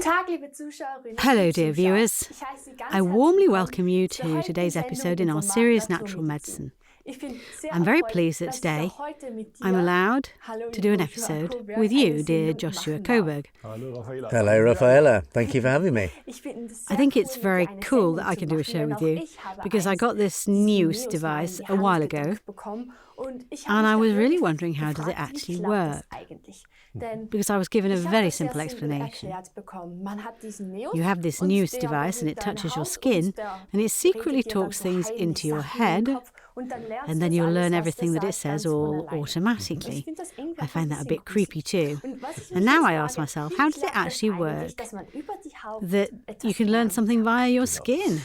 Hello, dear viewers. I warmly welcome you to today's episode in our series Natural Medicine. I'm very pleased that today I'm allowed to do an episode with you, dear Joshua Coburg. Hello, Rafaela. Thank you for having me. I think it's very cool that I can do a show with you because I got this News device a while ago and I was really wondering, how does it actually work? Because I was given a very simple explanation. You have this News device and it touches your skin and it secretly talks things into your head, and then you'll learn everything that it says all automatically. I find that a bit creepy too. And now I ask myself, how does it actually work that you can learn something via your skin?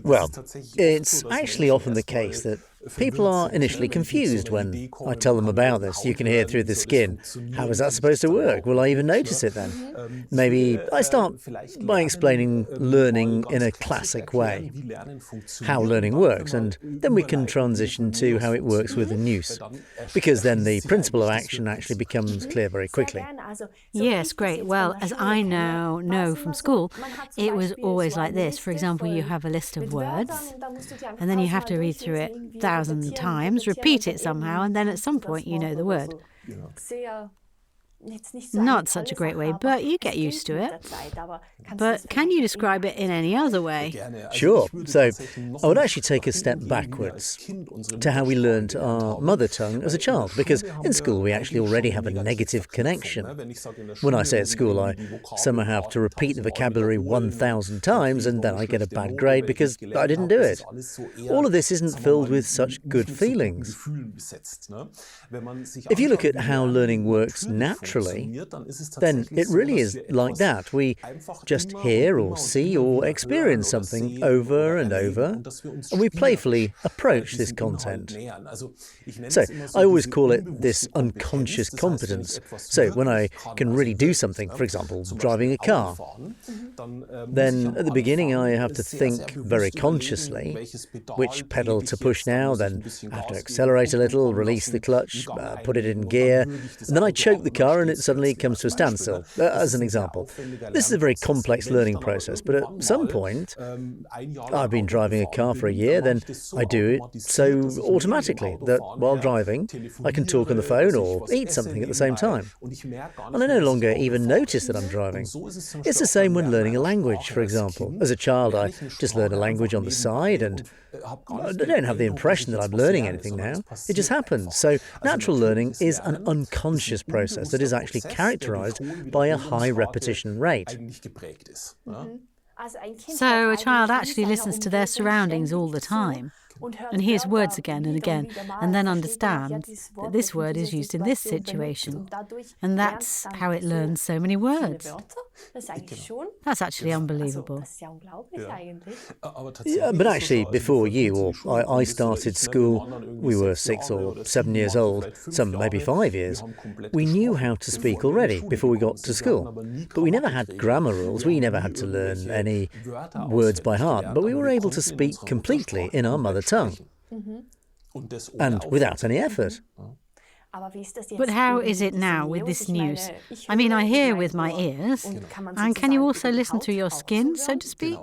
Well, it's actually often the case that people are initially confused when I tell them about this. You can hear through the skin. How is that supposed to work? Will I even notice it then? Maybe I start by explaining learning in a classic way, how learning works, and then we can transition to how it works with the news, because then the principle of action actually becomes clear very quickly. Yes, great. Well, as I now know from school, it was always like this. For example, you have a list of words, and then you have to read through it 1,000 times, repeat it somehow, and then at some point you know the word. Not such a great way, but you get used to it. But can you describe it in any other way? Sure. So I would actually take a step backwards to how we learned our mother tongue as a child, because in school we actually already have a negative connection. When I say at school, I somehow have to repeat the vocabulary 1,000 times and then I get a bad grade because I didn't do it. All of this isn't filled with such good feelings. If you look at how learning works naturally, then it really is like that. We just hear or see or experience something over and over, and we playfully approach this content. So I always call it this unconscious competence. So when I can really do something, for example, driving a car, then at the beginning I have to think very consciously which pedal to push now, then I have to accelerate a little, release the clutch, put it in gear, and then I choke the car and it suddenly comes to a standstill, as an example. This is a very complex learning process, but at some point, I've been driving a car for a year, then I do it so automatically that while driving, I can talk on the phone or eat something at the same time. And I no longer even notice that I'm driving. It's the same when learning a language, for example. As a child, I just learned a language on the side and I don't have the impression that I'm learning anything now. It just happens. So natural learning is an unconscious process that is actually characterized by a high repetition rate. So a child actually listens to their surroundings all the time and hears words again and again, and then understands that this word is used in this situation. And that's how it learns so many words. That's actually unbelievable. Yeah, but actually, before you or I started school, we were 6 or 7 years old, some maybe 5 years. We knew how to speak already before we got to school. But we never had grammar rules. We never had to learn any words by heart. But we were able to speak completely in our mother tongue, and without any effort. But how is it now with this news? I mean, I hear with my ears, and can you also listen through your skin, so to speak?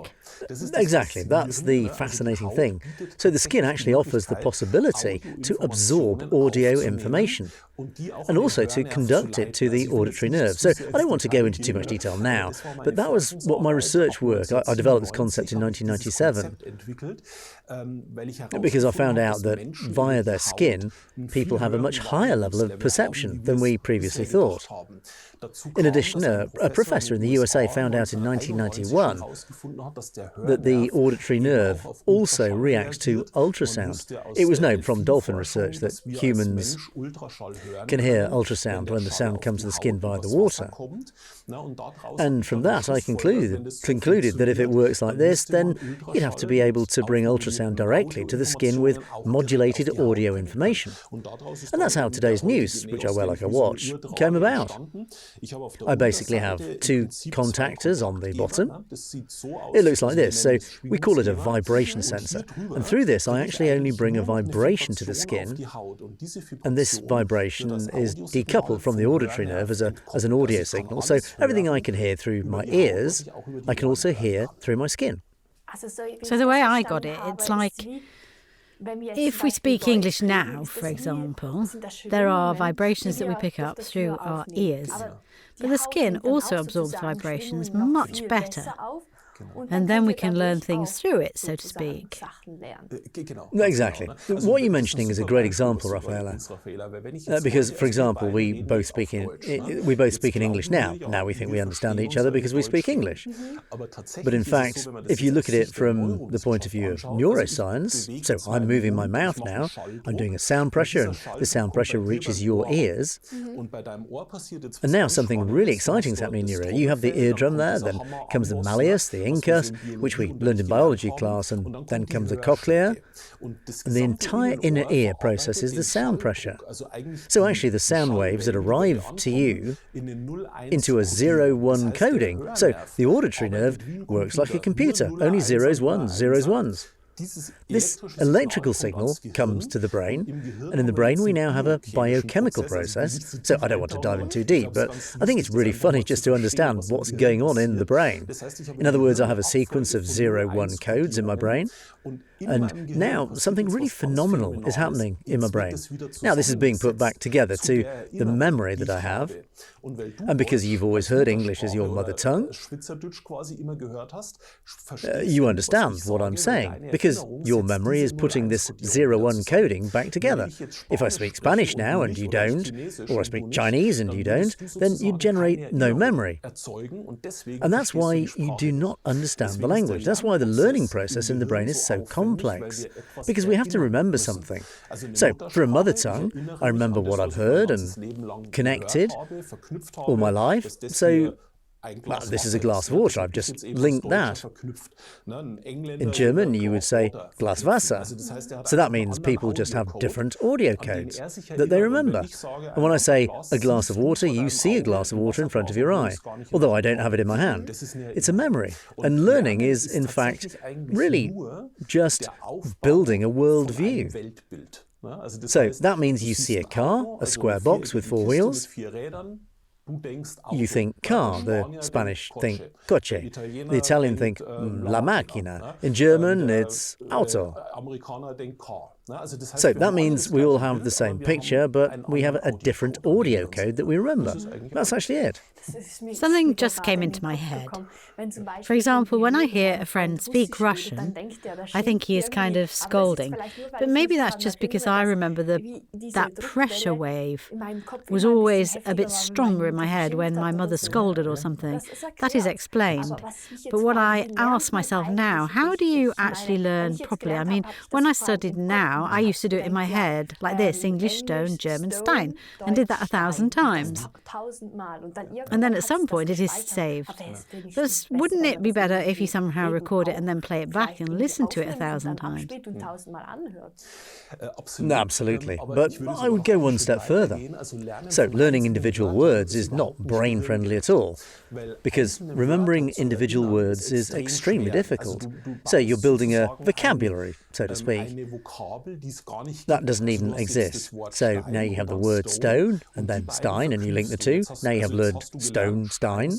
Exactly, that's the fascinating thing. So the skin actually offers the possibility to absorb audio information and also to conduct it to the auditory nerve. So I don't want to go into too much detail now, but that was what my research work, I developed this concept in 1997 because I found out that via their skin, people have a much higher level of perception than we previously thought. In addition, a professor in the USA found out in 1991 that the auditory nerve also reacts to ultrasound. It was known from dolphin research that humans can hear ultrasound when the sound comes to the skin via the water. And from that, I concluded that if it works like this, then you'd have to be able to bring ultrasound directly to the skin with modulated audio information. And that's how today today's news, which I wear like a watch, came about. I basically have two contactors on the bottom. It looks like this, so we call it a vibration sensor. And through this, I actually only bring a vibration to the skin, and this vibration is decoupled from the auditory nerve as an audio signal. So everything I can hear through my ears, I can also hear through my skin. So the way I got it, it's like if we speak English now, for example, there are vibrations that we pick up through our ears. But the skin also absorbs vibrations much better. And then we can learn things through it, so to speak. Exactly. What you're mentioning is a great example, Raffaella. Because, for example, we both speak in English now. Now we think we understand each other because we speak English. But in fact, if you look at it from the point of view of neuroscience, so I'm moving my mouth now, I'm doing a sound pressure, and the sound pressure reaches your ears. And now something really exciting is happening in your ear. You have the eardrum there, then comes the malleus, the incus, which we learned in biology class, and then comes the cochlea. And the entire inner ear processes the sound pressure. So actually the sound waves that arrive to you into a 0-1 coding. So the auditory nerve works like a computer, only zeros, ones, zeros, ones. This electrical signal comes to the brain, and in the brain we now have a biochemical process. So I don't want to dive in too deep, but I think it's really funny just to understand what's going on in the brain. In other words, I have a sequence of 0-1 codes in my brain, and now something really phenomenal is happening in my brain. Now this is being put back together to the memory that I have, and because you've always heard English as your mother tongue, you understand what I'm saying, because your memory is putting this 0-1 coding back together. If I speak Spanish now and you don't, or I speak Chinese and you don't, then you generate no memory. And that's why you do not understand the language. That's why the learning process in the brain is so complex, because we have to remember something. So for a mother tongue, I remember what I've heard and connected all my life. So this is a glass of water, I've just linked that. In German, you would say Glas Wasser. So that means people just have different audio codes that they remember. And when I say a glass of water, you see a glass of water in front of your eye, although I don't have it in my hand. It's a memory. And learning is, in fact, really just building a worldview. So that means you see a car, a square box with 4 wheels. You think car, the Spanish think coche, the Italian think la macchina, in German it's Auto. So that means we all have the same picture, but we have a different audio code that we remember. That's actually it. Something just came into my head. For example, when I hear a friend speak Russian, I think he is kind of scolding. But maybe that's just because I remember that pressure wave was always a bit stronger in my head when my mother scolded or something. That is explained. But what I ask myself now, how do you actually learn properly? I mean, when I studied now, I used to do it in my head, like this, English stone, German Stein, and did that 1,000 times. And then at some point it is saved. But wouldn't it be better if you somehow record it and then play it back and listen to it 1,000 times? Absolutely. But I would go one step further. So learning individual words is not brain-friendly at all, because remembering individual words is extremely difficult. So you're building a vocabulary, so to speak. That doesn't even exist. So now you have the word stone and then Stein, and you link the two. Now you have learned stone, Stein.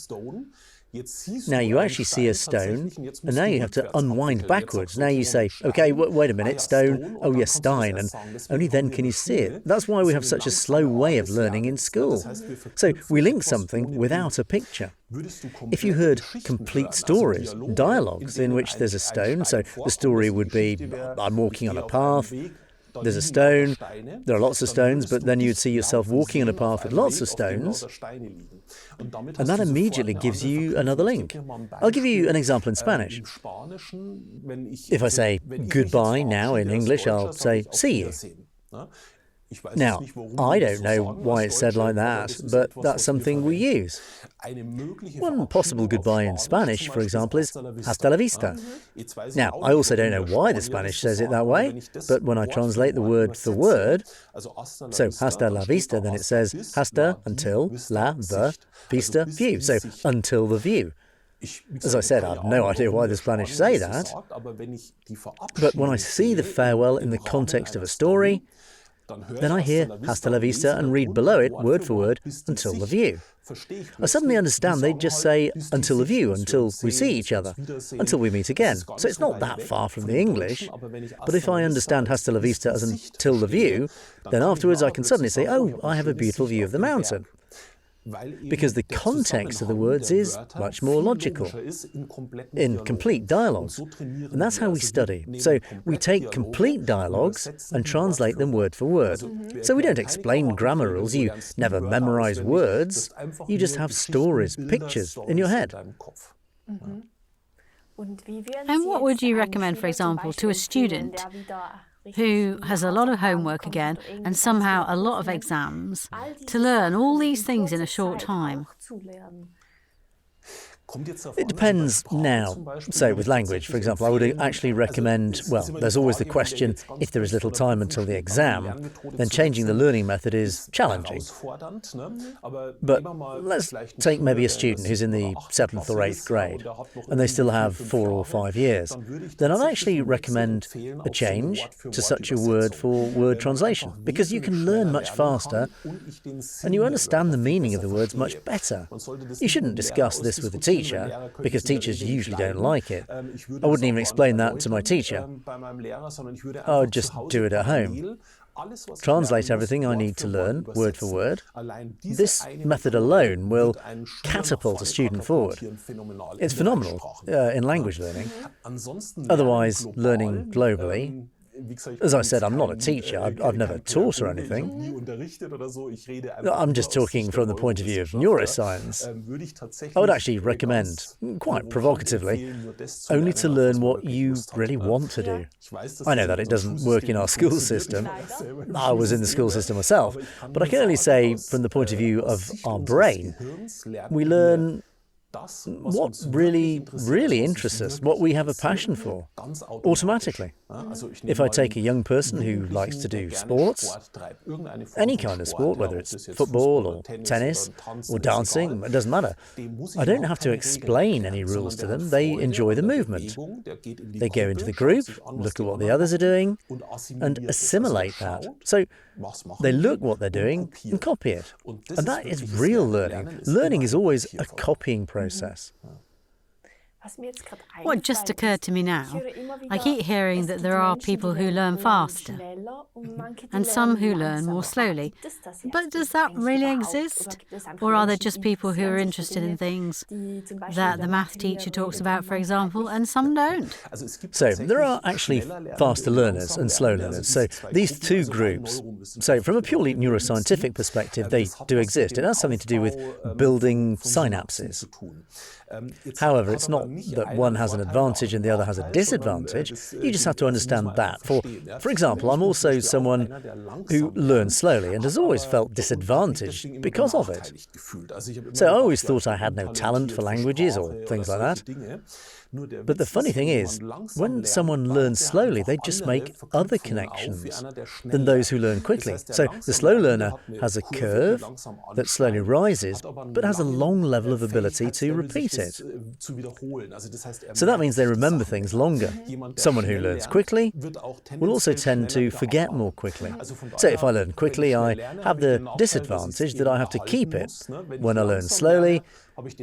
Now you actually see a stone, and now you have to unwind backwards. Now you say, okay, wait a minute, stone, oh yes, Stein, and only then can you see it. That's why we have such a slow way of learning in school. So we link something without a picture. If you heard complete stories, dialogues in which there's a stone, so the story would be, I'm walking on a path, there's a stone, there are lots of stones, but then you'd see yourself walking on a path with lots of stones, and that immediately gives you another link. I'll give you an example in Spanish. If I say goodbye now in English, I'll say see you. Now, I don't know why it's said like that, but that's something we use. One possible goodbye in Spanish, for example, is hasta la vista. Now, I also don't know why the Spanish says it that way, but when I translate the word for word, so hasta la vista, then it says hasta, until, la, the, vista, view, so until the view. As I said, I have no idea why the Spanish say that, but when I see the farewell in the context of a story, then I hear hasta la vista and read below it, word for word, until the view. I suddenly understand they just say until the view, until we see each other, until we meet again. So it's not that far from the English. But if I understand hasta la vista as until the view, then afterwards I can suddenly say, oh, I have a beautiful view of the mountain. Because the context of the words is much more logical, in complete dialogues. And that's how we study. So we take complete dialogues and translate them word for word. So we don't explain grammar rules, you never memorize words, you just have stories, pictures in your head. And what would you recommend, for example, to a student who has a lot of homework again and somehow a lot of exams to learn all these things in a short time? It depends now. So with language, for example, I would actually recommend, well, there's always the question, if there is little time until the exam, then changing the learning method is challenging. But let's take maybe a student who's in the 7th or 8th grade, and they still have 4 or 5 years. Then I'd actually recommend a change to such a word-for-word translation, because you can learn much faster, and you understand the meaning of the words much better. You shouldn't discuss this with the teacher, because teachers usually don't like it. I wouldn't even explain that to my teacher. I would just do it at home. Translate everything I need to learn, word for word. This method alone will catapult a student forward. It's phenomenal in language learning. Otherwise, learning globally, as I said, I'm not a teacher. I've never taught or anything. I'm just talking from the point of view of neuroscience. I would actually recommend, quite provocatively, only to learn what you really want to do. I know that it doesn't work in our school system. I was in the school system myself. But I can only say, from the point of view of our brain, we learn what really interests us, what we have a passion for, automatically. If I take a young person who likes to do sports, any kind of sport, whether it's football or tennis or dancing, it doesn't matter. I don't have to explain any rules to them. They enjoy the movement. They go into the group, look at what the others are doing, and assimilate that. So they look what they're doing and copy it. And that is real learning. Learning is always a copying process. What just occurred to me now, I keep hearing that there are people who learn faster and some who learn more slowly. But does that really exist? Or are there just people who are interested in things that the math teacher talks about, for example, and some don't? So there are actually faster learners and slow learners. So these two groups, so from a purely neuroscientific perspective, they do exist. It has something to do with building synapses. However, it's not that one has an advantage and the other has a disadvantage. You just have to understand that. For example, I'm also someone who learns slowly and has always felt disadvantaged because of it. So I always thought I had no talent for languages or things like that. But the funny thing is, when someone learns slowly, they just make other connections than those who learn quickly. So the slow learner has a curve that slowly rises, but has a long level of ability to repeat it. So that means they remember things longer. Someone who learns quickly will also tend to forget more quickly. So if I learn quickly, I have the disadvantage that I have to keep it. When I learn slowly,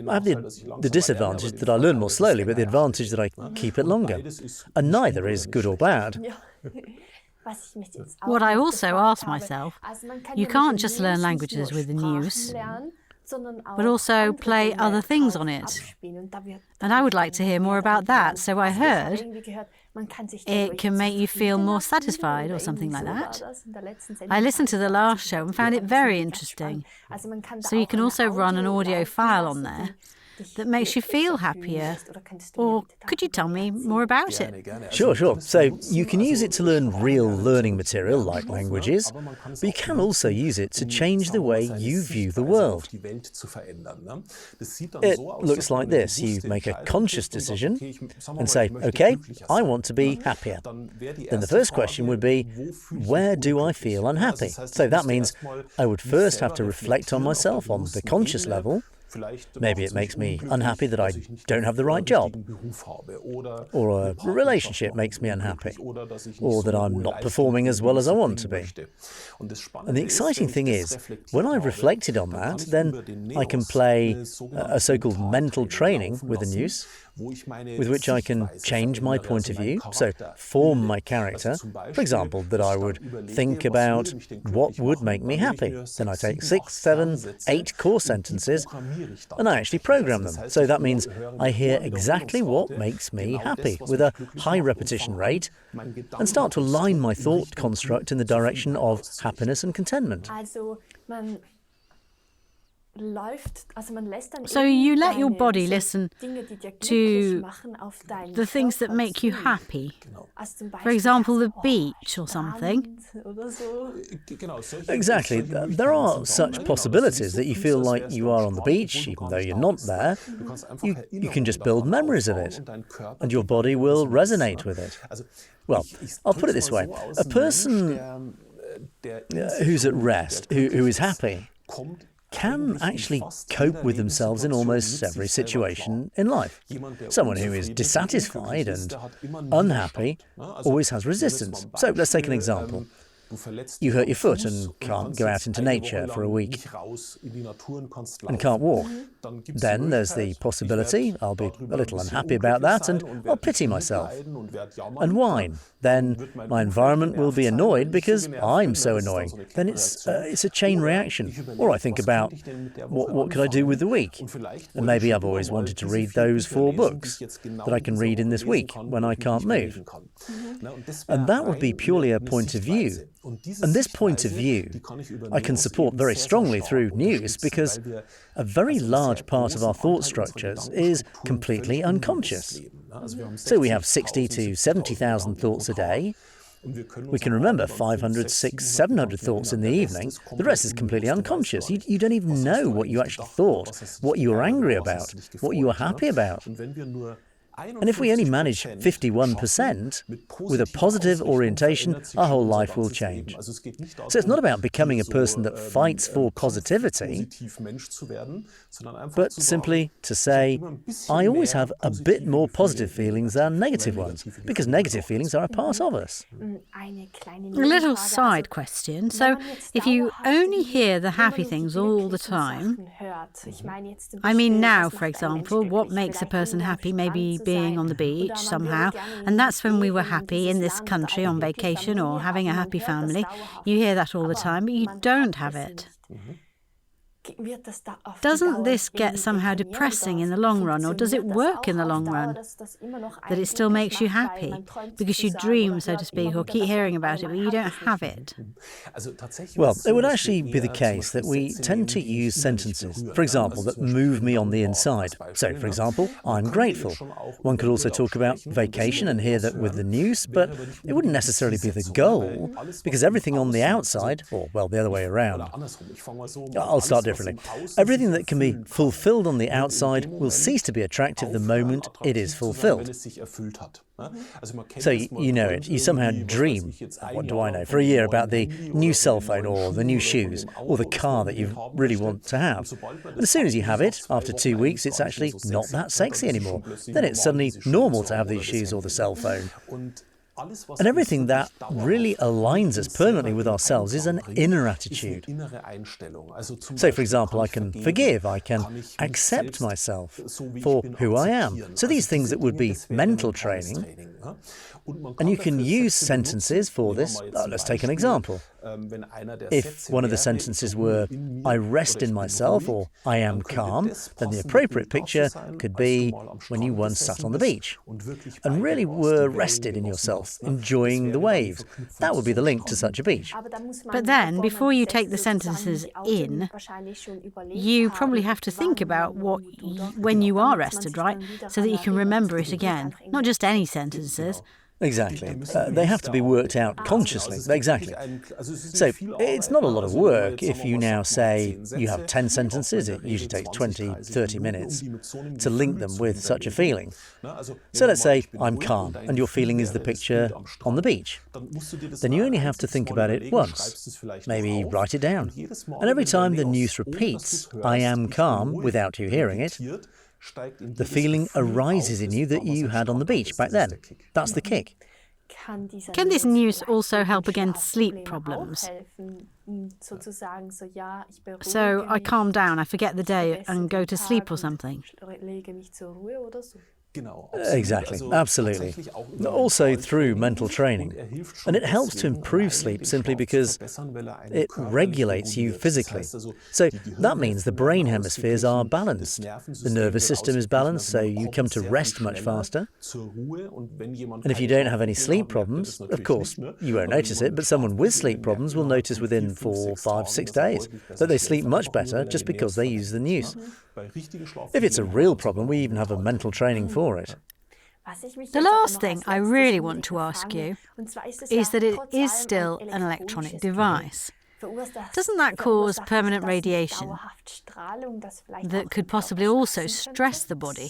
I have the disadvantage that I learn more slowly, but the advantage that I keep it longer. And neither is good or bad. What I also ask myself, you can't just learn languages with the news, but also play other things on it. And I would like to hear more about that. So I heard it can make you feel more satisfied or something like that. I listened to the last show and found it very interesting. So you can also run an audio file on there that makes you feel happier? Or could you tell me more about it? Sure. So you can use it to learn real learning material like languages, but you can also use it to change the way you view the world. It looks like this. You make a conscious decision and say, okay, I want to be happier. Then the first question would be, where do I feel unhappy? So that means I would first have to reflect on myself on the conscious level. Maybe it makes me unhappy that I don't have the right job, or a relationship makes me unhappy, or that I'm not performing as well as I want to be. And the exciting thing is, when I've reflected on that, then I can play a so-called mental training with the news, with which I can change my point of view, so form my character. For example, that I would think about what would make me happy. Then I take 6, 7, 8 core sentences and I actually program them. So that means I hear exactly what makes me happy with a high repetition rate and start to align my thought construct in the direction of happiness and contentment. So you let your body listen to the things that make you happy. For example, the beach or something. Exactly. There are such possibilities that you feel like you are on the beach, even though you're not there. You can just build memories of it, and your body will resonate with it. Well, I'll put it this way. A person who's at rest, who is happy, can actually cope with themselves in almost every situation in life. Someone who is dissatisfied and unhappy always has resistance. So let's take an example. You hurt your foot and can't go out into nature for a week and can't walk. Then there's the possibility I'll be a little unhappy about that and I'll pity myself and whine. Then my environment will be annoyed because I'm so annoying. Then it's a chain reaction. Or I think about what could I do with the week? And maybe I've always wanted to read those 4 books that I can read in this week when I can't move. And that would be purely a point of view. And this point of view I can support very strongly through news because a very large part of our thought structures is completely unconscious. So we have 60 to 70,000 thoughts a day. We can remember 500, 600, 700 thoughts in the evening. The rest is completely unconscious. You don't even know what you actually thought, what you were angry about, what you were happy about. And if we only manage 51% with a positive orientation, our whole life will change. So it's not about becoming a person that fights for positivity, but simply to say, I always have a bit more positive feelings than negative ones, because negative feelings are a part of us. A little side question. So if you only hear the happy things all the time, I mean now, for example, what makes a person happy may be being on the beach somehow, and that's when we were happy in this country on vacation or having a happy family. You hear that all the time, but you don't have it. Doesn't this get somehow depressing in the long run, or does it work in the long run? That it still makes you happy because you dream, so to speak, or keep hearing about it, but you don't have it? Well, it would actually be the case that we tend to use sentences, for example, that move me on the inside. So, for example, I'm grateful. One could also talk about vacation and hear that with the news, but it wouldn't necessarily be the goal, because everything on the outside, or, well, the other way around. I'll start differently. Everything that can be fulfilled on the outside will cease to be attractive the moment it is fulfilled. So you know it. You somehow dream, what do I know, for a year about the new cell phone or the new shoes or the car that you really want to have. And as soon as you have it, after 2 weeks, it's actually not that sexy anymore. Then it's suddenly normal to have these shoes or the cell phone. And everything that really aligns us permanently with ourselves is an inner attitude. So, for example, I can forgive, I can accept myself for who I am. So these things that would be mental training, and you can use sentences for this. Let's take an example. If one of the sentences were, I rest in myself, or I am calm, then the appropriate picture could be when you once sat on the beach and really were rested in yourself, enjoying the waves. That would be the link to such a beach. But then, before you take the sentences in, you probably have to think about when you are rested, right? So that you can remember it again. Not just any sentences. Exactly. They have to be worked out consciously. Exactly. So it's not a lot of work if you now say you have 10 sentences. It usually takes 20, 30 minutes to link them with such a feeling. So let's say I'm calm and your feeling is the picture on the beach. Then you only have to think about it once. Maybe write it down. And every time the news repeats, I am calm, without you hearing it, the feeling arises in you that you had on the beach back then. That's the kick. Can this news also help against sleep problems? So I calm down, I forget the day and go to sleep or something? Exactly, absolutely. Also through mental training. And it helps to improve sleep simply because it regulates you physically. So that means the brain hemispheres are balanced. The nervous system is balanced, so you come to rest much faster. And if you don't have any sleep problems, of course, you won't notice it, but someone with sleep problems will notice within 4, 5, 6 days that they sleep much better just because they use the news. If it's a real problem, we even have a mental training for it. The last thing I really want to ask you is that it is still an electronic device. Doesn't that cause permanent radiation that could possibly also stress the body?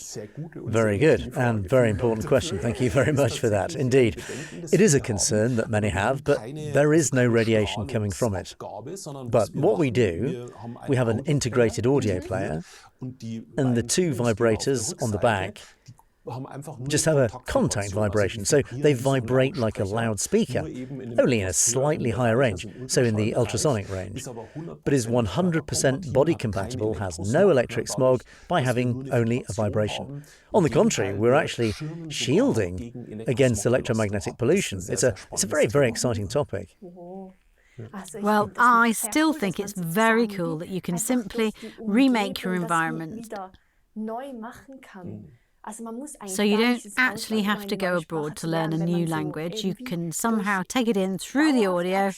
Very good and very important question. Thank you very much for that. Indeed, it is a concern that many have, but there is no radiation coming from it. But what we do, we have an integrated audio player, and the 2 vibrators on the back just have a contact vibration, so they vibrate like a loudspeaker, only in a slightly higher range, so in the ultrasonic range, but is 100% body compatible, has no electric smog by having only a vibration. On the contrary, we're actually shielding against electromagnetic pollution. It's a very, very exciting topic. Well, I still think it's very cool that you can simply remake your environment. So you don't actually have to go abroad to learn a new language. You can somehow take it in through the audio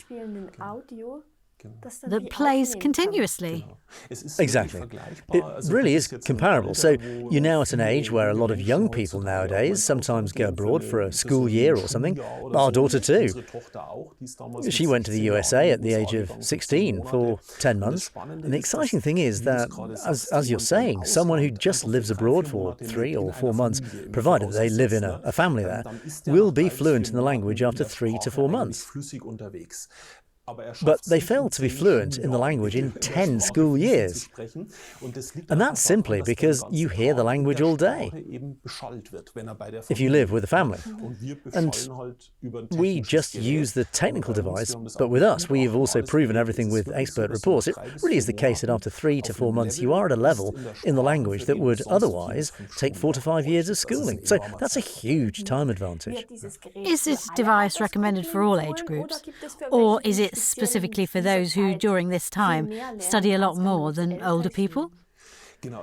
that plays continuously. Exactly. It really is comparable. So you're now at an age where a lot of young people nowadays sometimes go abroad for a school year or something. Our daughter too. She went to the USA at the age of 16 for 10 months. And the exciting thing is that, as you're saying, someone who just lives abroad for 3 or 4 months, provided they live in a family there, will be fluent in the language after 3 to 4 months. But they fail to be fluent in the language in 10 school years. And that's simply because you hear the language all day if you live with a family. And we just use the technical device, but with us, we have also proven everything with expert reports. It really is the case that after 3 to 4 months, you are at a level in the language that would otherwise take 4 to 5 years of schooling. So that's a huge time advantage. Is this device recommended for all age groups? Or is it specifically for those who, during this time, study a lot more than older people?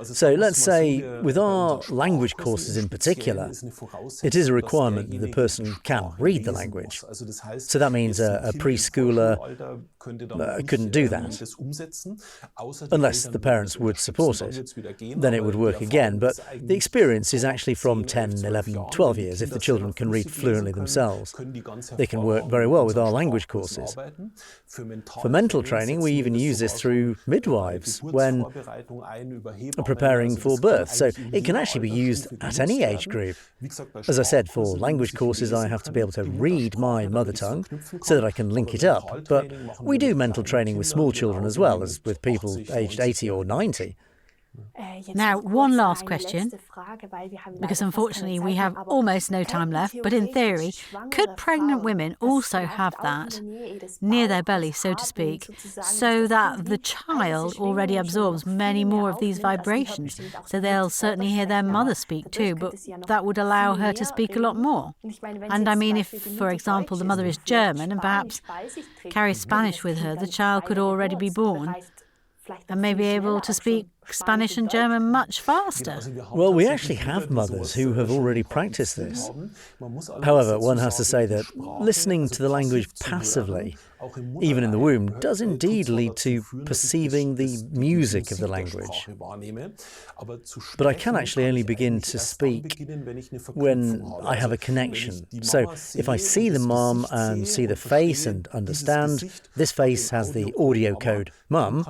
So let's say with our language courses in particular, it is a requirement that the person can read the language. So that means a preschooler couldn't do that unless the parents would support it. Then it would work again. But the experience is actually from 10, 11, 12 years if the children can read fluently themselves. They can work very well with our language courses. For mental training, we even use this through midwives when preparing for birth, so it can actually be used at any age group. As I said, for language courses I have to be able to read my mother tongue so that I can link it up, but we do mental training with small children as well as with people aged 80 or 90. Now, one last question, because unfortunately we have almost no time left, but in theory, could pregnant women also have that near their belly, so to speak, so that the child already absorbs many more of these vibrations? So they'll certainly hear their mother speak too, but that would allow her to speak a lot more. And I mean, if, for example, the mother is German and perhaps carries Spanish with her, the child could already be born and may be able to speak Spanish and German much faster. Well, we actually have mothers who have already practiced this. However, one has to say that listening to the language passively, even in the womb, does indeed lead to perceiving the music of the language. But I can actually only begin to speak when I have a connection. So if I see the mom and see the face and understand this face has the audio code mum,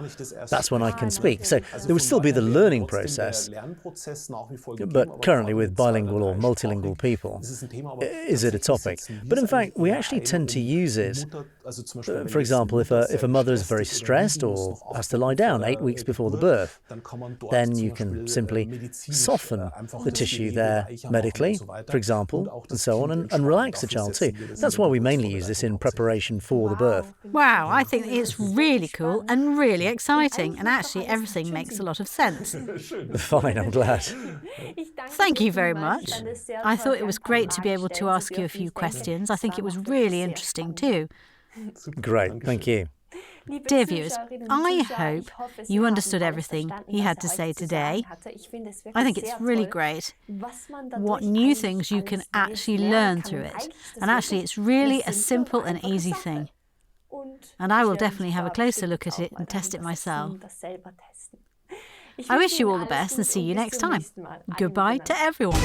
that's when I can speak. So there would still be the learning process, but currently with bilingual or multilingual people, is it a topic? But in fact, we actually tend to use it. For example, if a mother is very stressed or has to lie down 8 weeks before the birth, then you can simply soften the tissue there medically, for example, and so on, and relax the child too. That's why we mainly use this in preparation for the birth. Wow, I think it's really cool and really exciting, and actually everything makes a lot of sense. Fine, I'm glad. Thank you very much. I thought it was great to be able to ask you a few questions. I think it was really interesting too. Great, thank you. Dear viewers, I hope you understood everything he had to say today. I think it's really great what new things you can actually learn through it. And actually, it's really a simple and easy thing. And I will definitely have a closer look at it and test it myself. I wish you all the best and see you next time. Goodbye to everyone.